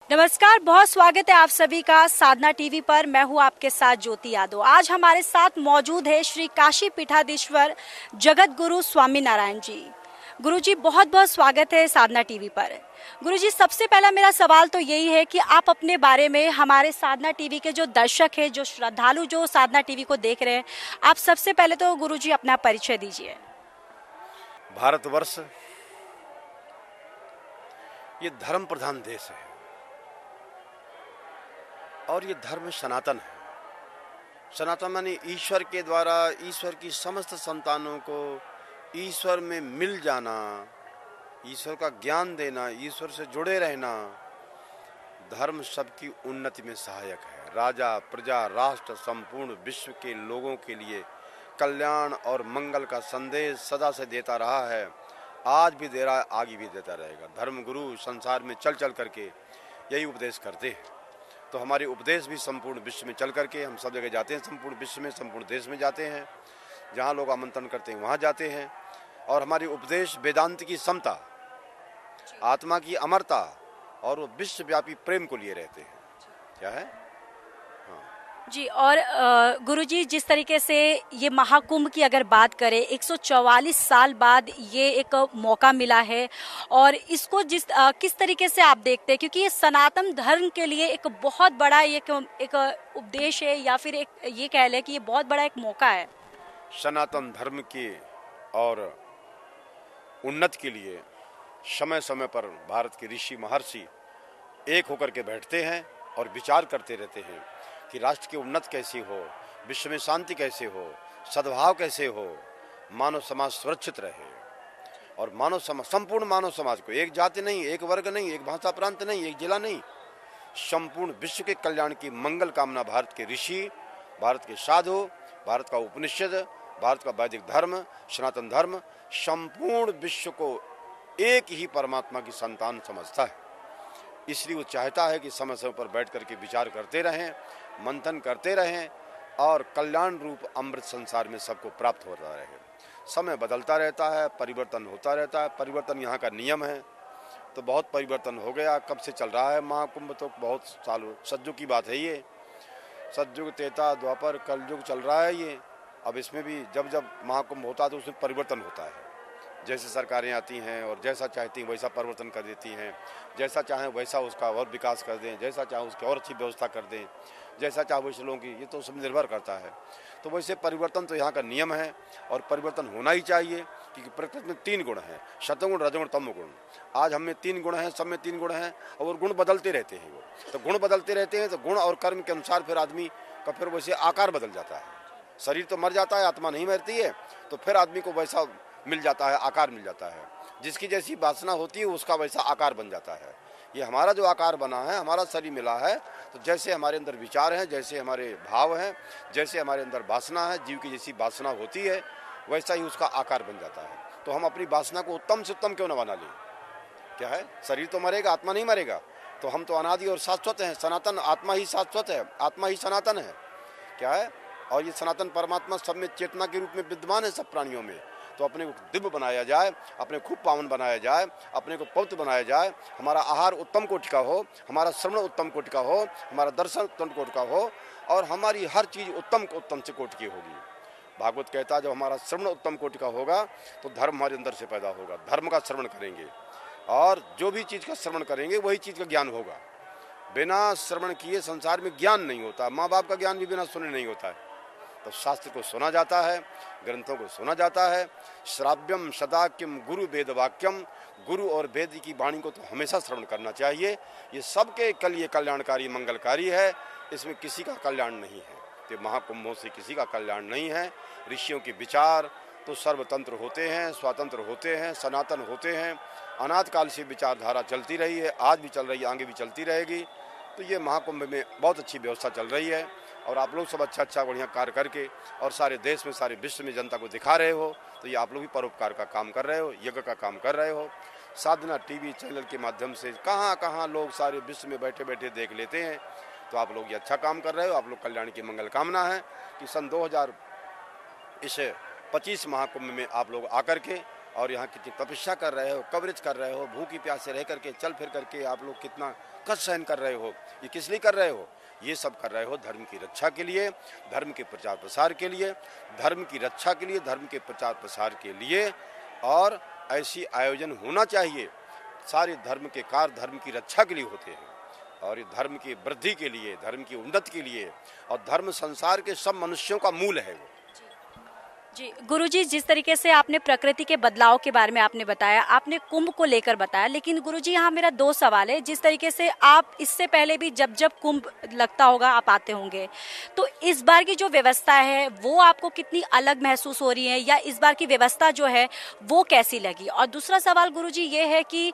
नमस्कार, बहुत स्वागत है आप सभी का साधना टीवी पर। मैं हूं आपके साथ ज्योति यादव। आज हमारे साथ मौजूद है श्री काशी पीठाधीश्वर जगत गुरु स्वामी नारायण जी। गुरु जी, बहुत बहुत स्वागत है साधना टीवी पर। गुरु जी, सबसे पहला मेरा सवाल तो यही है कि आप अपने बारे में हमारे साधना टीवी के जो दर्शक हैं, जो श्रद्धालु जो साधना टीवी को देख रहे हैं, आप सबसे पहले तो गुरु जी अपना परिचय दीजिए। भारतवर्ष ये धर्म प्रधान देश है और ये धर्म सनातन है। सनातन माने ईश्वर के द्वारा ईश्वर की समस्त संतानों को ईश्वर में मिल जाना, ईश्वर का ज्ञान देना, ईश्वर से जुड़े रहना। धर्म सबकी उन्नति में सहायक है। राजा, प्रजा, राष्ट्र, संपूर्ण विश्व के लोगों के लिए कल्याण और मंगल का संदेश सदा से देता रहा है, आज भी दे रहा है, आगे भी देता रहेगा। धर्म गुरु संसार में चल चल करके यही उपदेश करते हैं। तो हमारे उपदेश भी संपूर्ण विश्व में चल करके हम सब जगह जाते हैं, संपूर्ण विश्व में, संपूर्ण देश में जाते हैं। जहाँ लोग आमंत्रण करते हैं वहाँ जाते हैं। और हमारे उपदेश वेदांत की समता, आत्मा की अमरता और वो विश्वव्यापी प्रेम को लिए रहते हैं। क्या है जी। और गुरुजी, जिस तरीके से ये महाकुंभ की अगर बात करें, 144 साल बाद ये एक मौका मिला है और इसको किस तरीके से आप देखते हैं, क्योंकि ये सनातन धर्म के लिए एक बहुत बड़ा एक उपदेश है, या फिर एक ये कह लें कि ये बहुत बड़ा एक मौका है सनातन धर्म की और उन्नति के लिए। समय समय पर भारत के ऋषि महर्षि एक होकर के बैठते हैं और विचार करते रहते हैं कि राष्ट्र की उन्नति कैसी हो, विश्व में शांति कैसे हो, सद्भाव कैसे हो, मानव समाज सुरक्षित रहे। और मानव समाज, संपूर्ण मानव समाज को, एक जाति नहीं, एक वर्ग नहीं, एक भाषा प्रांत नहीं, एक जिला नहीं, संपूर्ण विश्व के कल्याण की मंगल कामना भारत के ऋषि, भारत के साधु, भारत का उपनिषद, भारत का वैदिक धर्म, सनातन धर्म संपूर्ण विश्व को एक ही परमात्मा की संतान समझता है। इसलिए वो चाहता है कि समय समय पर बैठ करके विचार करते रहें, मंथन करते रहें और कल्याण रूप अमृत संसार में सबको प्राप्त होता रहे। समय बदलता रहता है, परिवर्तन होता रहता है। परिवर्तन यहाँ का नियम है। तो बहुत परिवर्तन हो गया। कब से चल रहा है महाकुंभ, तो बहुत सालों, सतयुग की बात है ये। सतयुग, त्रेता, द्वापर, कलयुग चल रहा है ये। अब इसमें भी जब जब महाकुंभ होता है तो उसमें परिवर्तन होता है। जैसे सरकारें आती हैं और जैसा चाहती हैं वैसा परिवर्तन कर देती हैं, जैसा चाहें वैसा उसका और विकास कर दें, जैसा चाहें उसकी और अच्छी व्यवस्था कर दें, जैसा चाहे वैसे लोगों की, ये तो सब निर्भर करता है। तो वैसे परिवर्तन तो यहाँ का नियम है और परिवर्तन होना ही चाहिए, क्योंकि प्रकृति में 3 गुण हैं, सतगुण, रजगुण, तमगुण। आज हम में 3 गुण हैं, सब में 3 गुण हैं और गुण बदलते रहते हैं। वो तो गुण बदलते रहते हैं, तो गुण और कर्म के अनुसार फिर आदमी का फिर वैसे आकार बदल जाता है। शरीर तो मर जाता है, आत्मा नहीं मरती है, तो फिर आदमी को वैसा मिल जाता है, आकार मिल जाता है। जिसकी जैसी वासना होती है उसका वैसा आकार बन जाता है। ये हमारा जो आकार बना है, हमारा शरीर मिला है, तो जैसे हमारे अंदर विचार हैं, जैसे हमारे भाव हैं, जैसे हमारे अंदर वासना है, जीव की जैसी वासना होती है, वैसा ही उसका आकार बन जाता है। तो हम अपनी वासना को उत्तम से उत्तम क्यों न बना लें। क्या है, शरीर तो मरेगा, आत्मा नहीं मरेगा। तो हम तो अनादि और शाश्वत हैं, सनातन आत्मा ही शाश्वत है, आत्मा ही सनातन है। क्या है, और ये सनातन परमात्मा सब में चेतना के रूप में विद्यमान है, सब प्राणियों में। तो अपने को दिव्य बनाया जाए, अपने खूब पावन बनाया जाए, अपने को पवित्र बनाया जाए। हमारा आहार उत्तम कोटि का हो, हमारा श्रवण उत्तम कोटि का हो, हमारा दर्शन उत्तम कोटि का हो और हमारी हर चीज़ उत्तम से कोटि की होगी। भागवत कहता है जब हमारा श्रवण उत्तम कोटि का होगा तो धर्म हमारे अंदर से पैदा होगा। धर्म का श्रवण करेंगे और जो भी चीज़ का श्रवण करेंगे वही चीज़ का ज्ञान होगा। बिना श्रवण किए संसार में ज्ञान नहीं होता। माँ बाप का ज्ञान भी बिना सुने नहीं होता है। तो शास्त्र को सुना जाता है, ग्रंथों को सुना जाता है। श्राव्यम सदाक्यम गुरु वेद वाक्यम, गुरु और वेद की वाणी को तो हमेशा श्रवण करना चाहिए। ये सबके लिए कल्याणकारी मंगलकारी है, इसमें किसी का कल्याण नहीं है। तो महाकुंभों से किसी का कल्याण नहीं है। ऋषियों के विचार तो सर्वतंत्र होते हैं, स्वतंत्र होते हैं, सनातन होते हैं। अनाद काल से विचारधारा चलती रही है, आज भी चल रही है, आगे भी चलती रहेगी। तो ये महाकुंभ में बहुत अच्छी व्यवस्था चल रही है और आप लोग सब अच्छा बढ़िया कार्य करके और सारे देश में, सारे विश्व में जनता को दिखा रहे हो। तो ये आप लोग भी परोपकार का काम कर रहे हो, यज्ञ का काम कर रहे हो। साधना टीवी चैनल के माध्यम से कहाँ कहाँ लोग सारे विश्व में बैठे बैठे देख लेते हैं। तो आप लोग ये अच्छा काम कर रहे हो। आप लोग कल्याण की मंगल कामना है कि सन 2025 महाकुंभ में आप लोग आकर के और यहाँ कितनी तपस्या कर रहे हो, कवरेज कर रहे हो, भूखी प्यासे रह करके, चल फिर करके आप लोग कितना कष्ट सहन कर रहे हो, ये किस लिए कर रहे हो? ये सब कर रहे हो धर्म की रक्षा के लिए, धर्म के प्रचार प्रसार के लिए, धर्म की रक्षा के लिए, धर्म के प्रचार प्रसार के लिए। और ऐसी आयोजन होना चाहिए। सारे धर्म के कार्य धर्म की रक्षा के लिए होते हैं और ये धर्म की वृद्धि के लिए, धर्म की उन्नति के लिए, और धर्म संसार के सब मनुष्यों का मूल है वो। जी गुरुजी, जिस तरीके से आपने प्रकृति के बदलाव के बारे में आपने बताया, आपने कुंभ को लेकर बताया, लेकिन गुरुजी यहाँ मेरा दो सवाल है। जिस तरीके से आप इससे पहले भी जब जब कुंभ लगता होगा आप आते होंगे, तो इस बार की जो व्यवस्था है वो आपको कितनी अलग महसूस हो रही है, या इस बार की व्यवस्था जो है वो कैसी लगी? और दूसरा सवाल गुरुजी ये है कि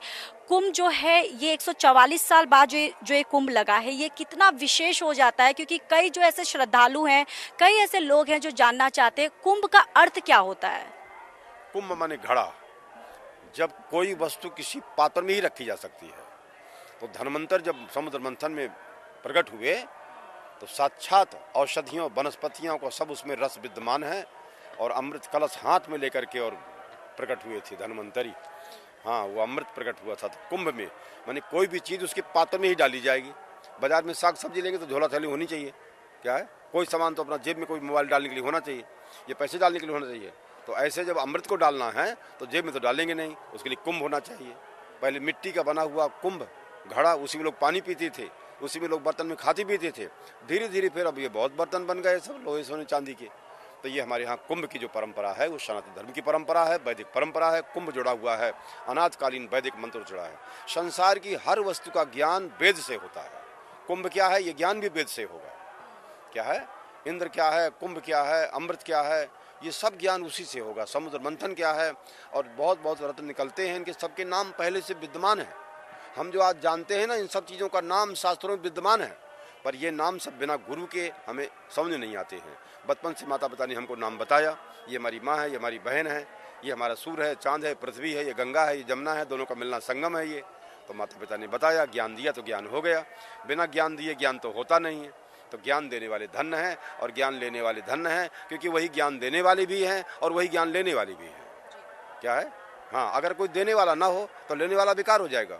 कुंभ जो है ये 144 साल बाद जो ये कुंभ लगा है, ये कितना विशेष हो जाता है? क्योंकि कई जो ऐसे श्रद्धालु हैं, कई ऐसे लोग हैं जो जानना चाहते हैं कुंभ का अर्थ क्या होता है। कुंभ माने घड़ा। जब कोई वस्तु किसी पात्र में ही रखी जा सकती है, तो धन्वंतर जब समुद्र मंथन में प्रकट हुए तो साक्षात औषधियों वनस्पतियों को सब उसमें रस विद्यमान है, और अमृत कलश हाथ में लेकर के और प्रकट हुए थे धन्वंतरी। हाँ, वो अमृत प्रकट हुआ था। तो कुंभ में माने कोई भी चीज़ उसके पात्र में ही डाली जाएगी। बाजार में साग सब्जी लेंगे तो झोला थैली होनी चाहिए। क्या है, कोई सामान तो अपना जेब में, कोई मोबाइल डालने के लिए होना चाहिए, ये पैसे डालने के लिए होना चाहिए। तो ऐसे जब अमृत को डालना है तो जेब में तो डालेंगे नहीं, उसके लिए कुंभ होना चाहिए। पहले मिट्टी का बना हुआ कुंभ घड़ा, उसी में लोग पानी पीते थे, उसी में लोग बर्तन में खाते पीते थे। धीरे धीरे फिर अब ये बहुत बर्तन बन गए सब लोहे सोने चांदी के। तो ये हमारे यहाँ कुंभ की जो परंपरा है वो सनातन धर्म की परंपरा है, वैदिक परंपरा है। कुंभ जुड़ा हुआ है, अनाथकालीन वैदिक मंत्र जुड़ा है। संसार की हर वस्तु का ज्ञान वेद से होता है। कुंभ क्या है, ये ज्ञान भी वेद से होगा। क्या है, इंद्र क्या है, कुंभ क्या है, अमृत क्या है, ये सब ज्ञान उसी से होगा। समुद्र मंथन क्या है, और बहुत बहुत रत्न निकलते हैं, इनके सबके नाम पहले से विद्यमान है। हम जो आज जानते हैं ना, इन सब चीज़ों का नाम शास्त्रों में विद्यमान है, पर ये नाम सब बिना गुरु के हमें समझ नहीं आते हैं। बचपन से माता पिता ने हमको नाम बताया, ये हमारी माँ है, ये हमारी बहन है, ये हमारा सूर्य है, चांद है, पृथ्वी है, ये गंगा है, ये जमुना है, दोनों का मिलना संगम है। ये तो माता पिता ने बताया, ज्ञान दिया तो ज्ञान हो गया। बिना ज्ञान दिए ज्ञान तो होता नहीं है। तो ज्ञान देने वाले धन्य हैं और ज्ञान लेने वाले धन्य हैं, क्योंकि वही ज्ञान देने वाले भी हैं और वही ज्ञान लेने वाले भी हैं। क्या है, हाँ, अगर कोई देने वाला ना हो तो लेने वाला बेकार हो जाएगा,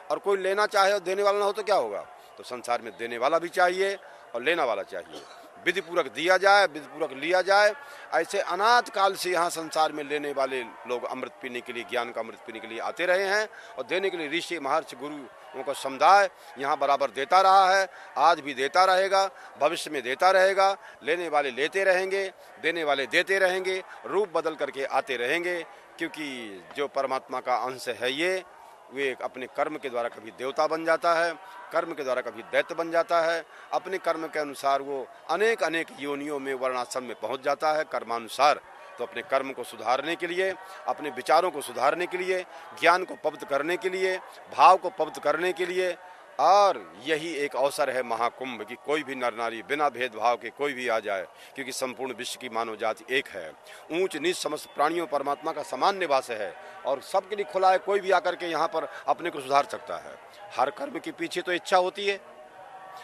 और कोई लेना चाहे और देने वाला ना हो तो क्या होगा? तो संसार में देने वाला भी चाहिए और लेना वाला चाहिए। विधि पूर्वक दिया जाए, विधि पूर्वक लिया जाए। ऐसे अनाथ काल से यहाँ संसार में लेने वाले लोग अमृत पीने के लिए, ज्ञान का अमृत पीने के लिए आते रहे हैं, और देने के लिए ऋषि महर्षि गुरुओं का समुदाय यहाँ बराबर देता रहा है, आज भी देता रहेगा, भविष्य में देता रहेगा। लेने वाले लेते रहेंगे, देने वाले देते रहेंगे, रूप बदल करके आते रहेंगे, क्योंकि जो परमात्मा का अंश है ये, वे अपने कर्म के द्वारा कभी देवता बन जाता है, कर्म के द्वारा कभी दैत्य बन जाता है। अपने कर्म के अनुसार वो अनेक अनेक योनियों में, वर्णाश्रम में पहुंच जाता है कर्मानुसार। तो अपने कर्म को सुधारने के लिए, अपने विचारों को सुधारने के लिए, ज्ञान को पवित्र करने के लिए, भाव को पवित्र करने के लिए, और यही एक अवसर है महाकुंभ कि कोई भी नर नारी बिना भेदभाव के कोई भी आ जाए, क्योंकि संपूर्ण विश्व की मानव जाति एक है। ऊंच नीच समस्त प्राणियों परमात्मा का समान निवास है, और सबके लिए खुला है। कोई भी आकर के यहाँ पर अपने को सुधार सकता है। हर कर्म के पीछे तो इच्छा होती है,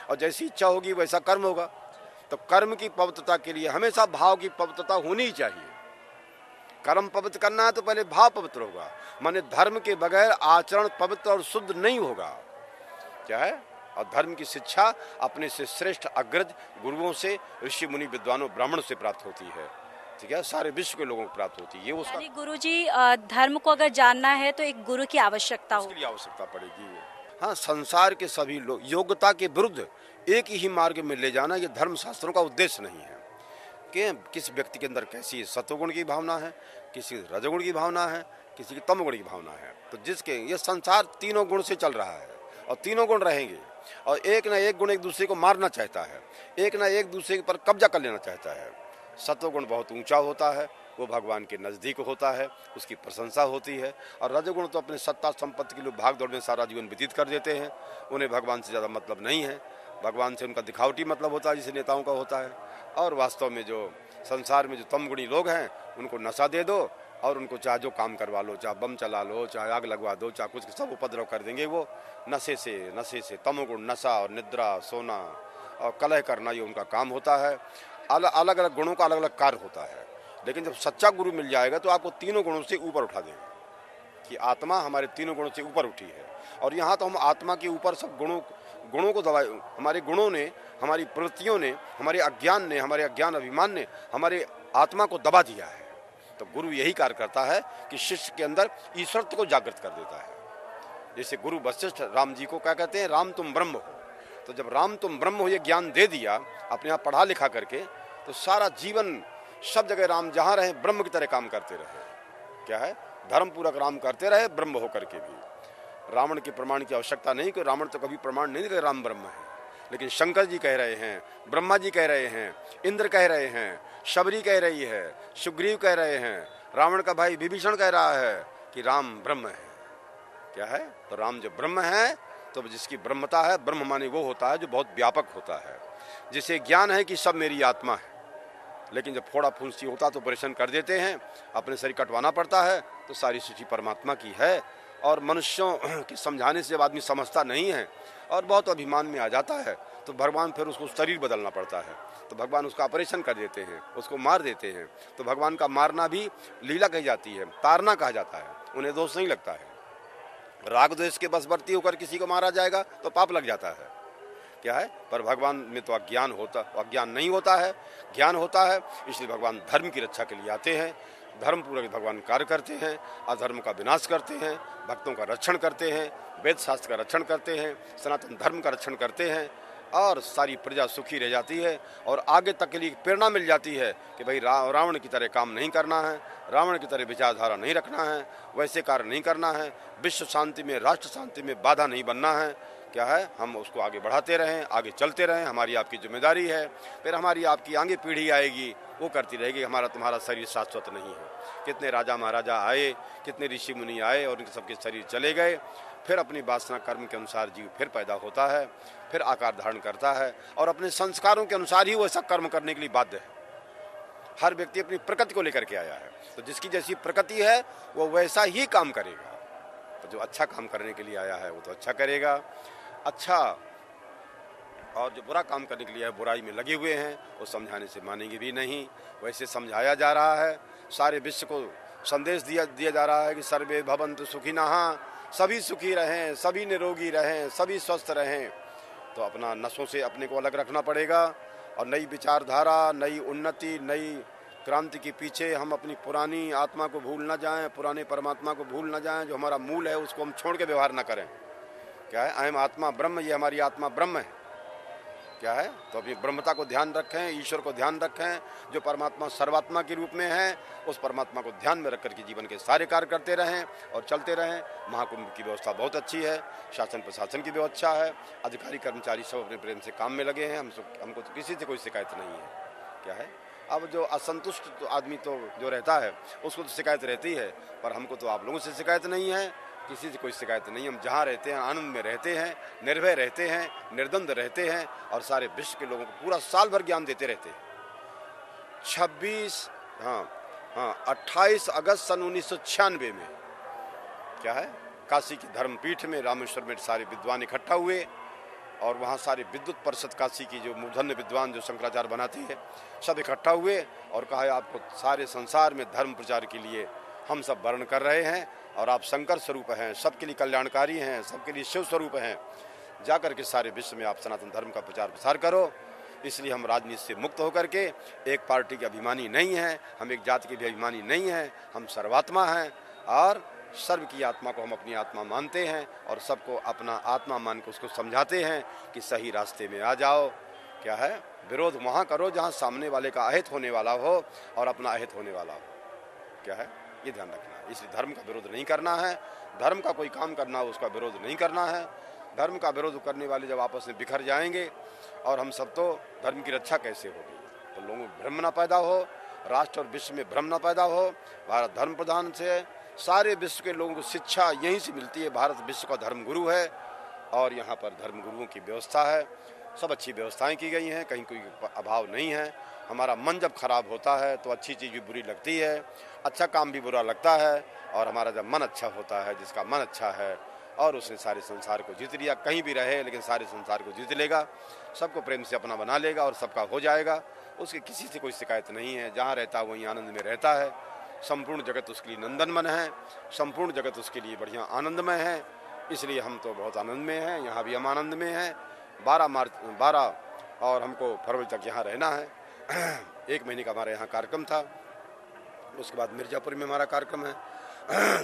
और जैसी इच्छा होगी वैसा कर्म होगा। तो कर्म की पवित्रता के लिए हमेशा भाव की पवित्रता होनी ही चाहिए। कर्म पवित्र करना है तो पहले भाव पवित्र होगा, माने धर्म के बगैर आचरण पवित्र और शुद्ध नहीं होगा। क्या है, और धर्म की शिक्षा अपने से श्रेष्ठ अग्रज गुरुओं से, ऋषि मुनि विद्वानों ब्राह्मणों से प्राप्त होती है। ठीक है, सारे विश्व के लोगों को प्राप्त होती है। ये उसका गुरुजी, धर्म को अगर जानना है तो एक गुरु की आवश्यकता हो, उसके लिए आवश्यकता पड़ेगी। हाँ, संसार के सभी लोग योग्यता के विरुद्ध एक ही मार्ग में ले जाना, ये धर्म शास्त्रों का उद्देश्य नहीं है कि किस व्यक्ति के अंदर कैसी सत्वगुण की भावना है, किसी रजगुण की भावना है, किसी की तमगुण की भावना है। तो जिसके ये संसार तीनों गुण से चल रहा है, और तीनों गुण रहेंगे, और एक ना एक गुण एक दूसरे को मारना चाहता है, एक ना एक दूसरे पर कब्जा कर लेना चाहता है। सत्वगुण बहुत ऊंचा होता है, वो भगवान के नज़दीक होता है, उसकी प्रशंसा होती है। और रजोगुण तो अपने सत्ता संपत्ति के लिए भाग दौड़ में सारा जीवन व्यतीत कर देते हैं, उन्हें भगवान से ज़्यादा मतलब नहीं है। भगवान से उनका दिखावटी मतलब होता है, जिसे नेताओं का होता है। और वास्तव में जो संसार में जो तमगुणी लोग हैं, उनको नशा दे दो और उनको चाहे जो काम करवा लो, चाहे बम चला लो, चाहे आग लगवा दो, चाहे कुछ, सब उपद्रव कर देंगे। वो नशे से तमोगुण, नशा और निद्रा, सोना और कलह करना, ये उनका काम होता है। अलग अलग गुणों का अलग अलग कार्य होता है। लेकिन जब सच्चा गुरु मिल जाएगा तो आपको तीनों गुणों से ऊपर उठा देगा, कि आत्मा हमारे तीनों गुणों से ऊपर उठी है। और यहाँ तो हम आत्मा के ऊपर सब गुणों गुणों को दबा, हमारे गुणों ने, हमारी प्रवृत्तियों ने, हमारे अज्ञान ने, हमारे अज्ञान अभिमान ने हमारे आत्मा को दबा दिया है। तो गुरु यही कार्य करता है कि शिष्य के अंदर ईश्वरत्व को जागृत कर देता है। जैसे गुरु वशिष्ठ राम जी को क्या कहते हैं, राम तुम ब्रह्म हो। तो जब राम तुम ब्रह्म हो ये ज्ञान दे दिया अपने आप पढ़ा लिखा करके, तो सारा जीवन सब जगह राम जहाँ रहे ब्रह्म की तरह काम करते रहे। क्या है, धर्म पूर्वक राम करते रहे ब्रह्म होकर के भी। रावण के प्रमाण की आवश्यकता नहीं, कि रावण तो कभी प्रमाण नहीं दे राम ब्रह्म है, लेकिन शंकर जी कह रहे हैं, ब्रह्मा जी कह रहे हैं, इंद्र कह रहे हैं, शबरी कह रही है, सुग्रीव कह रहे हैं, रावण का भाई विभीषण कह रहा है कि राम ब्रह्म है। क्या है, तो राम जो ब्रह्म है, तो जिसकी ब्रह्मता है, ब्रह्म माने वो होता है जो बहुत व्यापक होता है, जिसे ज्ञान है कि सब मेरी आत्मा है। लेकिन जब फोड़ा फुंसी होता तो परेशान कर देते हैं, अपने शरीर कटवाना पड़ता है, तो सारी सृष्टि परमात्मा की है। और मनुष्यों के समझाने से जब आदमी समझता नहीं है और बहुत अभिमान में आ जाता है, तो भगवान फिर उसको शरीर बदलना पड़ता है, तो भगवान उसका ऑपरेशन कर देते हैं, उसको मार देते हैं। तो भगवान का मारना भी लीला कही जाती है, तारना कहा जाता है, उन्हें दोष नहीं लगता है। राग द्वेष के बशवर्ती होकर किसी को मारा जाएगा तो पाप लग जाता है। क्या है, पर भगवान में तो अज्ञान होता, अज्ञान नहीं होता है, ज्ञान होता है। इसलिए भगवान धर्म की रक्षा के लिए आते हैं, धर्म पूर्वक भगवान कार्य करते हैं, अधर्म का विनाश करते हैं, भक्तों का रक्षण करते हैं, वेद शास्त्र का रक्षण करते हैं, सनातन धर्म का रक्षण करते हैं, और सारी प्रजा सुखी रह जाती है। और आगे तक के लिए प्रेरणा मिल जाती है कि भाई रावण की तरह काम नहीं करना है, रावण की तरह विचारधारा नहीं रखना है, वैसे कार्य नहीं करना है, विश्व शांति में, राष्ट्र शांति में बाधा नहीं बनना है। क्या है, हम उसको आगे बढ़ाते रहें, आगे चलते रहें, हमारी आपकी जिम्मेदारी है। फिर हमारी आपकी आगे पीढ़ी आएगी, वो करती रहेगी। हमारा तुम्हारा शरीर शाश्वत नहीं है। कितने राजा महाराजा आए, कितने ऋषि मुनि आए और उनके सबके शरीर चले गए, फिर अपनी वासना कर्म के अनुसार जीव फिर पैदा होता है, फिर आकार धारण करता है, और अपने संस्कारों के अनुसार ही वो ऐसा कर्म करने के लिए बाध्य है। हर व्यक्ति अपनी प्रकृति को लेकर के आया है, तो जिसकी जैसी प्रकृति है वो वैसा ही काम करेगा। तो जो अच्छा काम करने के लिए आया है वो तो अच्छा करेगा, अच्छा, और जो बुरा काम करने के लिए बुराई में लगे हुए हैं वो समझाने से मानेंगे भी नहीं। वैसे समझाया जा रहा है, सारे विश्व को संदेश दिया जा रहा है कि सर्वे भवन्तु सुखिनः, सभी सुखी रहें, सभी निरोगी रहें, सभी स्वस्थ रहें। तो अपना नशों से अपने को अलग रखना पड़ेगा, और नई विचारधारा, नई उन्नति, नई क्रांति के पीछे हम अपनी पुरानी आत्मा को भूल न जाएं, पुराने परमात्मा को भूल न जाएं। जो हमारा मूल है उसको हम छोड़ के व्यवहार न करें। क्या है, अहम आत्मा ब्रह्म, ये हमारी आत्मा ब्रह्म है। क्या है, तो अपनी ब्रह्मता को ध्यान रखें, ईश्वर को ध्यान रखें, जो परमात्मा सर्वात्मा के रूप में है, उस परमात्मा को ध्यान में रख कर के जीवन के सारे कार्य करते रहें और चलते रहें। महाकुंभ की व्यवस्था बहुत अच्छी है, शासन प्रशासन की व्यवस्था है, अधिकारी कर्मचारी सब अपने प्रेम से काम में लगे हैं, हमको तो किसी से कोई शिकायत नहीं है। क्या है, अब जो असंतुष्ट तो आदमी तो जो रहता है उसको तो शिकायत रहती है, पर हमको तो आप लोगों से शिकायत नहीं है, किसी से कोई शिकायत नहीं। हम जहाँ रहते हैं आनंद में रहते हैं, निर्भय रहते हैं, निर्द्वंद रहते हैं, और सारे विश्व के लोगों को पूरा साल भर ज्ञान देते रहते हैं। 28 अगस्त सन 1996 में क्या है, काशी की धर्मपीठ में रामेश्वर में सारे विद्वान इकट्ठा हुए, और वहाँ सारे विद्युत परिषद काशी की जो मूर्धन्य विद्वान जो शंकराचार्य बनाती है सब इकट्ठा हुए और कहा आपको सारे संसार में धर्म प्रचार के लिए हम सब वर्ण कर रहे हैं, और आप शंकर स्वरूप हैं, सबके लिए कल्याणकारी हैं, सबके लिए शिव स्वरूप हैं, जाकर के सारे विश्व में आप सनातन धर्म का प्रचार प्रसार करो। इसलिए हम राजनीति से मुक्त होकर के एक पार्टी के अभिमानी नहीं हैं, हम एक जाति के भी अभिमानी नहीं हैं, हम सर्वात्मा हैं, और सर्व की आत्मा को हम अपनी आत्मा मानते हैं, और सबको अपना आत्मा मान के उसको समझाते हैं कि सही रास्ते में आ जाओ। क्या है, विरोध वहाँ करो जहाँ सामने वाले का अहित होने वाला हो और अपना अहित होने वाला हो। क्या है, ये ध्यान रखना है। इसलिए धर्म का विरोध नहीं करना है, धर्म का कोई काम करना हो उसका विरोध नहीं करना है। धर्म का विरोध करने वाले जब आपस में बिखर जाएंगे और हम सब, तो धर्म की रक्षा कैसे होगी? तो लोगों में भ्रम न पैदा हो, राष्ट्र और विश्व में भ्रम न पैदा हो। भारत धर्म प्रधान से सारे विश्व के लोगों को शिक्षा यहीं से मिलती है। भारत विश्व का धर्म गुरु है, और यहाँ पर धर्म गुरुओं की व्यवस्था है, सब अच्छी व्यवस्थाएं की गई हैं, कहीं कोई अभाव नहीं है। हमारा मन जब खराब होता है तो अच्छी चीज़ भी बुरी लगती है, अच्छा काम भी बुरा लगता है, और हमारा जब मन अच्छा होता है, जिसका मन अच्छा है और उसने सारे संसार को जीत लिया, कहीं भी रहे लेकिन सारे संसार को जीत लेगा, सबको प्रेम से अपना बना लेगा और सबका हो जाएगा, उसकी किसी से कोई शिकायत नहीं है। जहाँ रहता है वहीं आनंद में रहता है, संपूर्ण जगत उसके लिए नंदनवन है, संपूर्ण जगत उसके लिए बढ़िया आनंदमय है। इसलिए हम तो बहुत आनंद में हैं, यहाँ भी हम आनंद में हैं। 12 और हमको फरवरी तक यहाँ रहना है। 1 महीने का हमारे यहाँ कार्यक्रम था। उसके बाद मिर्ज़ापुर में हमारा कार्यक्रम है,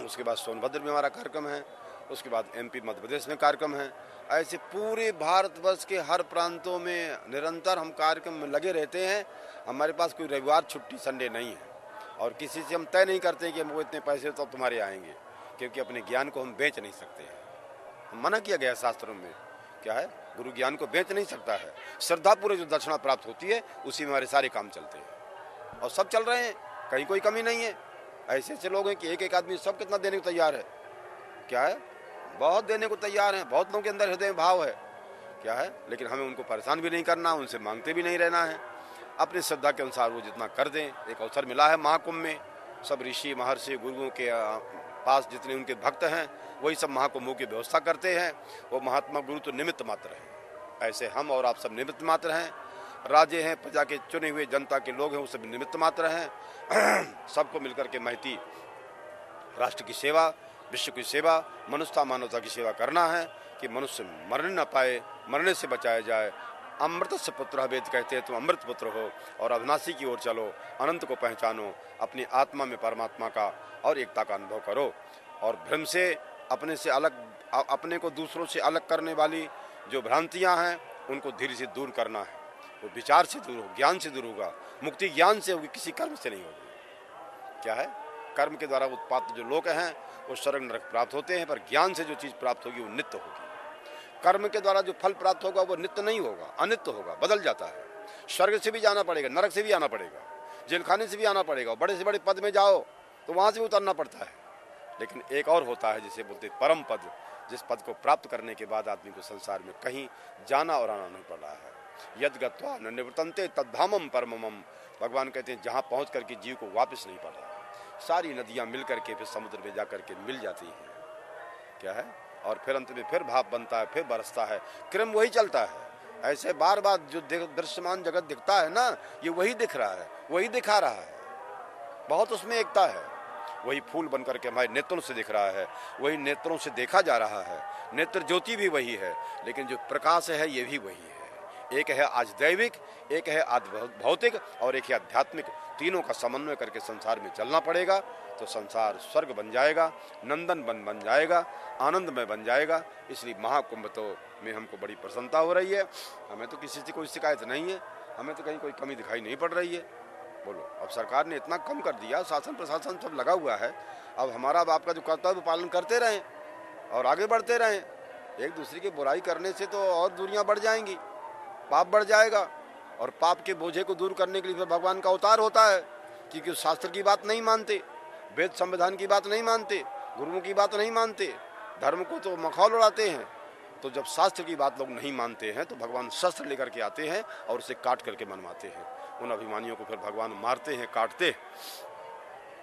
उसके बाद सोनभद्र में हमारा कार्यक्रम है, उसके बाद MP मध्य प्रदेश में कार्यक्रम है। ऐसे पूरे भारतवर्ष के हर प्रांतों में निरंतर हम कार्यक्रम में लगे रहते हैं। हमारे पास कोई रविवार छुट्टी संडे नहीं है और किसी से हम तय नहीं करते कि हमको इतने पैसे तो तुम्हारे आएंगे, क्योंकि अपने ज्ञान को हम बेच नहीं सकते हैं। मना किया गया है शास्त्रों में, क्या है, गुरु ज्ञान को बेच नहीं सकता है। श्रद्धापूर्वक जो दक्षिणा प्राप्त होती है उसी में हमारे सारे काम चलते हैं और सब चल रहे हैं, कहीं कोई कमी नहीं है। ऐसे ऐसे लोग हैं कि एक एक आदमी सब कितना देने को तैयार है, क्या है, बहुत देने को तैयार हैं। बहुत लोगों के अंदर हृदय भाव है, क्या है, लेकिन हमें उनको परेशान भी नहीं करना, उनसे मांगते भी नहीं रहना है। अपनी श्रद्धा के अनुसार वो जितना कर दें। एक अवसर मिला है महाकुंभ में, सब ऋषि महर्षि गुरुओं के पास जितने उनके भक्त हैं वही सब महाकुंभों की व्यवस्था करते हैं। वो महात्मा गुरु तो निमित्त मात्र हैं, ऐसे हम और आप सब निमित्त मात्र हैं। राजे हैं, प्रजा के चुने हुए जनता के लोग हैं, वो सब निमित्त मात्र हैं। सबको मिलकर के महती राष्ट्र की सेवा, विश्व की सेवा, मनुष्यता मानवता की सेवा करना है कि मनुष्य मरने न पाए, मरने से बचाया जाए। अमृत से पुत्र वेद कहते हैं, तुम अमृत पुत्र हो और अविनाशी की ओर चलो, अनंत को पहचानो, अपनी आत्मा में परमात्मा का और एकता का अनुभव करो और भ्रम से अपने से अलग, अपने को दूसरों से अलग करने वाली जो भ्रांतियां हैं उनको धीरे से दूर करना है। वो विचार से दूर हो, ज्ञान से दूर होगा। मुक्ति ज्ञान से होगी, किसी कर्म से नहीं होगी। क्या है, कर्म के द्वारा उत्पाद जो लोग हैं वो स्वर्ग नरक प्राप्त होते हैं, पर ज्ञान से जो चीज़ प्राप्त होगी वो नित्य होगी। कर्म के द्वारा जो फल प्राप्त होगा वो नित्य नहीं होगा, अनित्य होगा, बदल जाता है। स्वर्ग से भी जाना पड़ेगा, नरक से भी आना पड़ेगा, जेल खाने से भी आना पड़ेगा, बड़े से बड़े पद में जाओ तो वहाँ से भी उतरना पड़ता है। लेकिन एक और होता है जिसे बोलते परम पद, जिस पद को प्राप्त करने के बाद आदमी को संसार में कहीं जाना और आना नहीं पड़ रहा है। यद गत्वा न निवर्तन्ते तद्धामम परमम, भगवान कहते हैं जहाँ पहुँच करके जीव को वापस नहीं पड़ रहा। सारी नदियाँ मिल करके फिर समुद्र में जा करके मिल जाती हैं, क्या है, और फिर अंत में फिर भाप बनता है, फिर बरसता है, क्रम वही चलता है। ऐसे बार बार जो दृश्यमान जगत दिखता है ना, ये वही दिख रहा है, वही दिखा रहा है, बहुत उसमें एकता है। वही फूल बन करके हमारे नेत्रों से दिख रहा है, वही नेत्रों से देखा जा रहा है। नेत्र ज्योति भी वही है, लेकिन जो प्रकाश है ये भी वही है। एक है आज दैविक, एक है आज भौतिक और एक है आध्यात्मिक। तीनों का समन्वय करके संसार में चलना पड़ेगा तो संसार स्वर्ग बन जाएगा, नंदन बन जाएगा, आनंदमय बन जाएगा। इसलिए महाकुंभ तो में हमको बड़ी प्रसन्नता हो रही है। हमें तो किसी से कोई शिकायत नहीं है, हमें तो कहीं कोई कमी दिखाई नहीं पड़ रही है। बोलो, अब सरकार ने इतना कम कर दिया, शासन प्रशासन सब लगा हुआ है। अब हमारा आपका जो कर्तव्य पालन करते रहें और आगे बढ़ते रहें। एक दूसरे की बुराई करने से तो और दूरियां बढ़ जाएंगी, पाप बढ़ जाएगा। और पाप के बोझे को दूर करने के लिए फिर भगवान का अवतार होता है, क्योंकि शास्त्र की बात नहीं मानते, वेद संविधान की बात नहीं मानते, गुरुओं की बात नहीं मानते, धर्म को तो मखौल उड़ाते हैं। तो जब शास्त्र की बात लोग नहीं मानते हैं तो भगवान शस्त्र लेकर के आते हैं और उसे काट करके मनवाते हैं। उन अभिमानियों को फिर भगवान मारते हैं, काटते।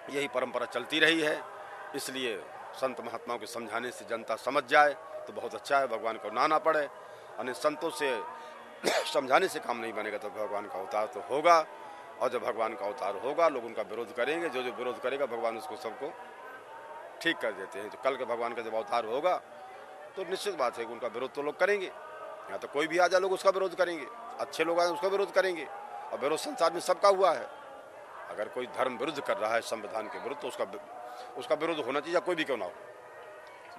यही परंपरा चलती रही है। इसलिए संत महात्माओं के समझाने से जनता समझ जाए तो बहुत अच्छा है, भगवान को ना पड़े। अन्य संतों से समझाने से काम नहीं बनेगा तो भगवान का अवतार तो होगा, और जब भगवान का अवतार होगा लोग उनका विरोध करेंगे। जो जो विरोध करेगा भगवान उसको सबको ठीक कर देते हैं। तो कल के भगवान का जब अवतार होगा तो निश्चित बात है कि उनका विरोध तो लोग करेंगे। यहाँ तो कोई भी आ जाए लोग उसका विरोध करेंगे, अच्छे लोग आए उसका विरोध करेंगे। और विरोध संसार में सबका हुआ है। अगर कोई धर्म विरुद्ध कर रहा है संविधान के विरुद्ध तो उसका विरोध होना चाहिए, कोई भी क्यों ना हो।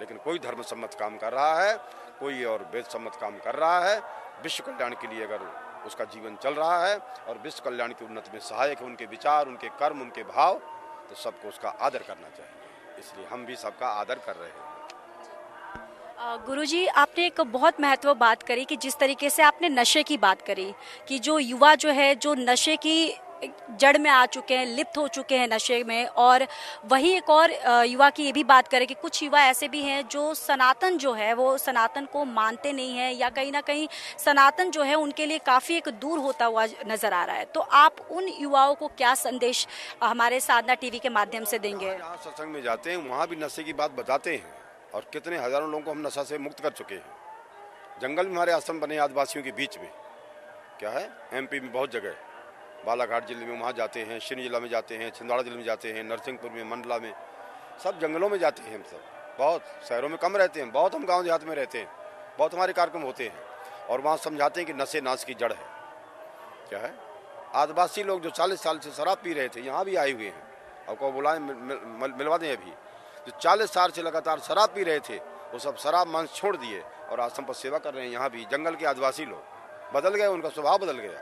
लेकिन कोई धर्म सम्मत काम कर रहा है, कोई और वेद सम्मत काम कर रहा है, विश्व कल्याण के लिए अगर उसका जीवन चल रहा है और विश्व कल्याण की उन्नति में सहायक है उनके विचार, उनके कर्म, उनके भाव, तो सबको उसका आदर करना चाहिए। इसलिए हम भी सबका आदर कर रहे हैं। गुरुजी, आपने एक बहुत महत्वपूर्ण बात करी कि जिस तरीके से आपने नशे की बात करी कि जो युवा जो है जो नशे की जड़ में आ चुके हैं, लिप्त हो चुके हैं नशे में। और वही एक और युवा की ये भी बात करें कि कुछ युवा ऐसे भी हैं जो सनातन जो है वो सनातन को मानते नहीं हैं, या कहीं ना कहीं सनातन जो है उनके लिए काफ़ी एक दूर होता हुआ नज़र आ रहा है। तो आप उन युवाओं को क्या संदेश हमारे साधना टीवी के माध्यम से देंगे? जहाँ सत्संग में जाते हैं वहाँ भी नशे की बात बताते हैं और कितने हजारों लोगों को हम नशा से मुक्त कर चुके हैं। जंगल में हमारे आश्रम बने आदिवासियों के बीच में, क्या है, MP में बहुत जगह, बालाघाट जिले में वहाँ जाते हैं, सिंध जिला में जाते हैं, छिंदवाड़ा जिले में जाते हैं, नरसिंहपुर में, मंडला में, सब जंगलों में जाते हैं हम सब। बहुत शहरों में कम रहते हैं, बहुत हम गांव देहात में रहते हैं, बहुत हमारे कार्यक्रम होते हैं। और वहाँ समझाते हैं कि नशे नाश की जड़ है। क्या है, आदिवासी लोग जो 40 साल से शराब पी रहे थे, यहाँ भी आए हुए हैं, आपको बुलाएं, मिलवा दें। अभी जो 40 साल से लगातार शराब पी रहे थे, वो सब शराब मांस छोड़ दिए और आश्रम पर सेवा कर रहे हैं। यहाँ भी जंगल के आदिवासी लोग बदल गए, उनका स्वभाव बदल गया,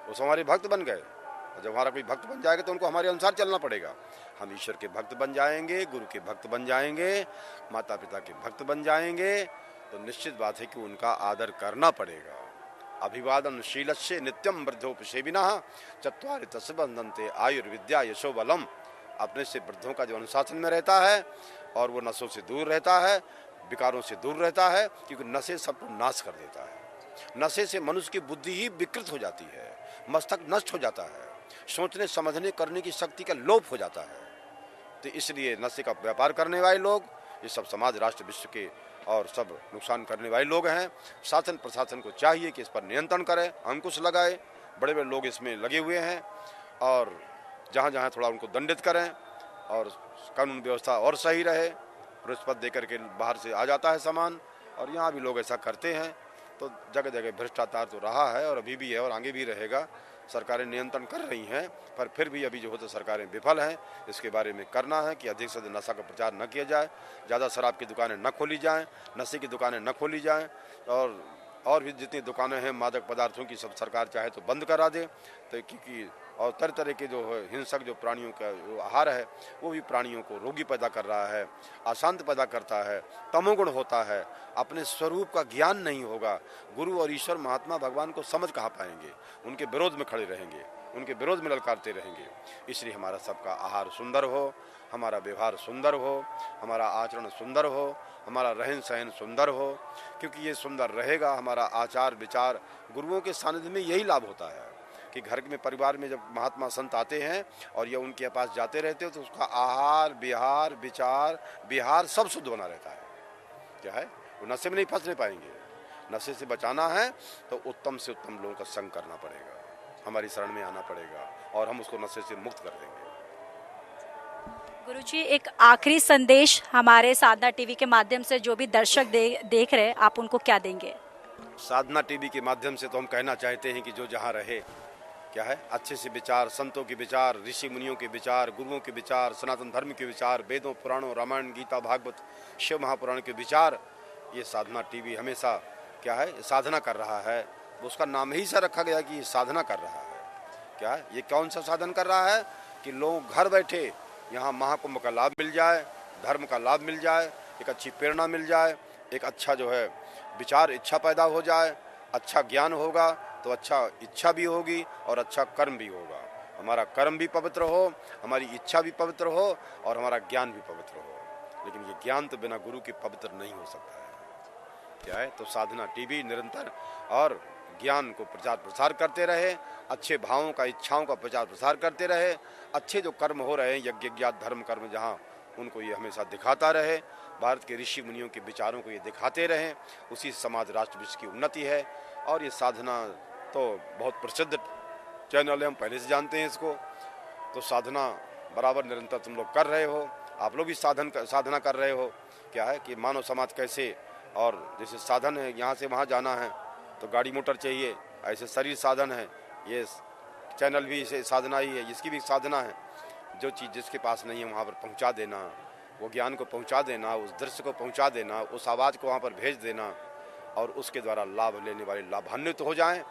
वो हमारे भक्त बन गए। और जब हमारा कोई भक्त बन जाएगा तो उनको हमारे अनुसार चलना पड़ेगा। हम ईश्वर के भक्त बन जाएंगे, गुरु के भक्त बन जाएंगे, माता पिता के भक्त बन जाएंगे, तो निश्चित बात है कि उनका आदर करना पड़ेगा। अभिवादन शीलस्य नित्यम वृद्धोपसेविनः चत्वारि तस्य बंधन्ते आयुर्विद्या यशो बलम। अपने से वृद्धों का जो अनुशासन में रहता है और वो नशों से दूर रहता है, विकारों से दूर रहता है, क्योंकि नशे सबको नाश कर देता है। नशे से मनुष्य की बुद्धि ही विकृत हो जाती है, मस्तक नष्ट हो जाता है, सोचने समझने करने की शक्ति का लोप हो जाता है। तो इसलिए नशे का व्यापार करने वाले लोग, ये सब समाज, राष्ट्र, विश्व के और सब नुकसान करने वाले लोग हैं। शासन प्रशासन को चाहिए कि इस पर नियंत्रण करे, अंकुश लगाए। बड़े बड़े लोग इसमें लगे हुए हैं और जहाँ जहाँ थोड़ा उनको दंडित करें और कानून व्यवस्था और सही रहे। रिश्वत दे करके बाहर से आ जाता है सामान, और यहाँ भी लोग ऐसा करते हैं। तो जगह जगह भ्रष्टाचार तो रहा है और अभी भी है और आगे भी रहेगा। सरकारें नियंत्रण कर रही हैं, पर फिर भी अभी जो होता सरकारें विफल हैं। इसके बारे में करना है कि अधिक से अधिक नशा का प्रचार न किया जाए, ज़्यादा शराब की दुकानें न खोली जाएं, नशे की दुकानें न खोली जाएं, और भी जितनी दुकानें हैं मादक पदार्थों की सब सरकार चाहे तो बंद करा दे। तो क्योंकि और तरह तरह के जो है हिंसक जो प्राणियों का जो आहार है, वो भी प्राणियों को रोगी पैदा कर रहा है, अशांत पैदा करता है, तमोगुण होता है। अपने स्वरूप का ज्ञान नहीं होगा, गुरु और ईश्वर महात्मा भगवान को समझ कहाँ पाएंगे? उनके विरोध में खड़े रहेंगे, उनके विरोध में ललकारते रहेंगे। इसलिए हमारा सबका आहार सुंदर हो, हमारा व्यवहार सुंदर हो, हमारा आचरण सुंदर हो, हमारा रहन सहन सुंदर हो, क्योंकि ये सुंदर रहेगा। हमारा आचार विचार, गुरुओं के सानिध्य में यही लाभ होता है कि घर में परिवार में जब महात्मा संत आते हैं और ये उनके पास जाते रहते हो, तो उसका आहार विहार विचार विहार सब शुद्ध बना रहता है। क्या है, वो नशे में नहीं फंसने पाएंगे। नशे से बचाना है तो उत्तम से उत्तम लोगों का संग करना पड़ेगा, हमारी शरण में आना पड़ेगा और हम उसको नशे से मुक्त कर देंगे। गुरुजी, एक आखिरी संदेश हमारे साधना टीवी के माध्यम से जो भी दर्शक देख रहे हैं, आप उनको क्या देंगे? साधना टीवी के माध्यम से तो हम कहना चाहते हैं कि जो जहाँ रहे, क्या है, अच्छे से विचार, संतों के विचार, ऋषि मुनियों के विचार, गुरुओं के विचार, सनातन धर्म के विचार, वेदों पुराणों रामायण गीता भागवत शिव महापुराण के विचार, ये साधना टीवी हमेशा क्या है साधना कर रहा है। उसका नाम ही सा रखा गया कि ये साधना कर रहा है। क्या है, ये कौन सा साधन कर रहा है कि लोग घर बैठे यहाँ महाकुंभ का लाभ मिल जाए, धर्म का लाभ मिल जाए, एक अच्छी प्रेरणा मिल जाए, एक अच्छा जो है विचार इच्छा पैदा हो जाए, अच्छा ज्ञान होगा तो अच्छा इच्छा भी होगी और अच्छा कर्म भी होगा। हमारा कर्म भी पवित्र हो, हमारी इच्छा भी पवित्र हो और हमारा ज्ञान भी पवित्र हो। लेकिन ये ज्ञान तो बिना गुरु के पवित्र नहीं हो सकता है। क्या है, तो साधना टीवी निरंतर और ज्ञान को प्रचार प्रसार करते रहे, अच्छे भावों का इच्छाओं का प्रचार प्रसार करते रहे, अच्छे जो कर्म हो रहे हैं यज्ञ ज्ञात धर्म कर्म जहाँ, उनको ये हमेशा दिखाता रहे। भारत के ऋषि मुनियों के विचारों को ये दिखाते रहें, उसी समाज राष्ट्र विश्व की उन्नति है। और ये साधना तो बहुत प्रसिद्ध चैनल है, हम पहले से जानते हैं इसको। तो साधना बराबर निरंतर तुम लोग कर रहे हो, आप लोग भी साधना कर रहे हो। क्या है कि मानव समाज कैसे, और जैसे साधन है यहाँ से वहाँ जाना है तो गाड़ी मोटर चाहिए, ऐसे शरीर साधन है, ये चैनल भी इसे साधना ही है, इसकी भी साधना है। जो चीज़ जिसके पास नहीं है वहाँ पर पहुँचा देना, वो ज्ञान को पहुँचा देना, उस दृश्य को पहुँचा देना, उस आवाज़ को वहाँ पर भेज देना, और उसके द्वारा लाभ लेने वाले लाभान्वित हो जाएं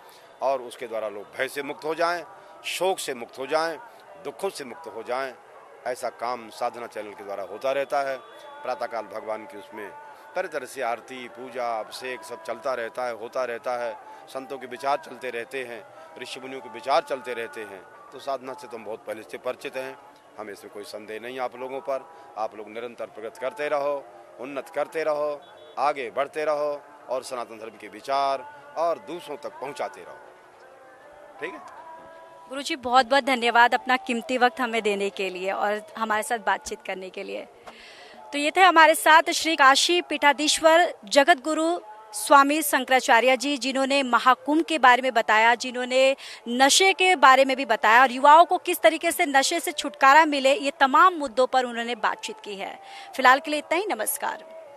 और उसके द्वारा लोग भय से मुक्त हो जाएं, शोक से मुक्त हो जाएं, दुखों से मुक्त हो जाएं। ऐसा काम साधना चैनल के द्वारा होता रहता है। प्रातःकाल भगवान की उसमें तरह तरह से आरती पूजा अभिषेक सब चलता रहता है, होता रहता है। संतों के विचार चलते रहते हैं, ऋषि मुनियों के विचार चलते रहते हैं। तो साधना से तुम बहुत पहले से परिचित हैं, हमें इसमें कोई संदेह नहीं आप लोगों पर। आप लोग निरंतर प्रगति करते रहो, उन्नत करते रहो, आगे बढ़ते रहो और सनातन धर्म के विचार और दूसरों तक पहुंचाते रहो। ठीक है गुरुजी, बहुत बहुत धन्यवाद अपना कीमती वक्त हमें देने के लिए और हमारे साथ बातचीत करने के लिए। तो ये थे हमारे साथ श्री काशी पीठाधीश्वर जगत गुरु स्वामी शंकराचार्य जी, जिन्होंने महाकुंभ के बारे में बताया, जिन्होंने नशे के बारे में भी बताया और युवाओं को किस तरीके से नशे से छुटकारा मिले, ये तमाम मुद्दों पर उन्होंने बातचीत की है। फिलहाल के लिए इतना ही, नमस्कार।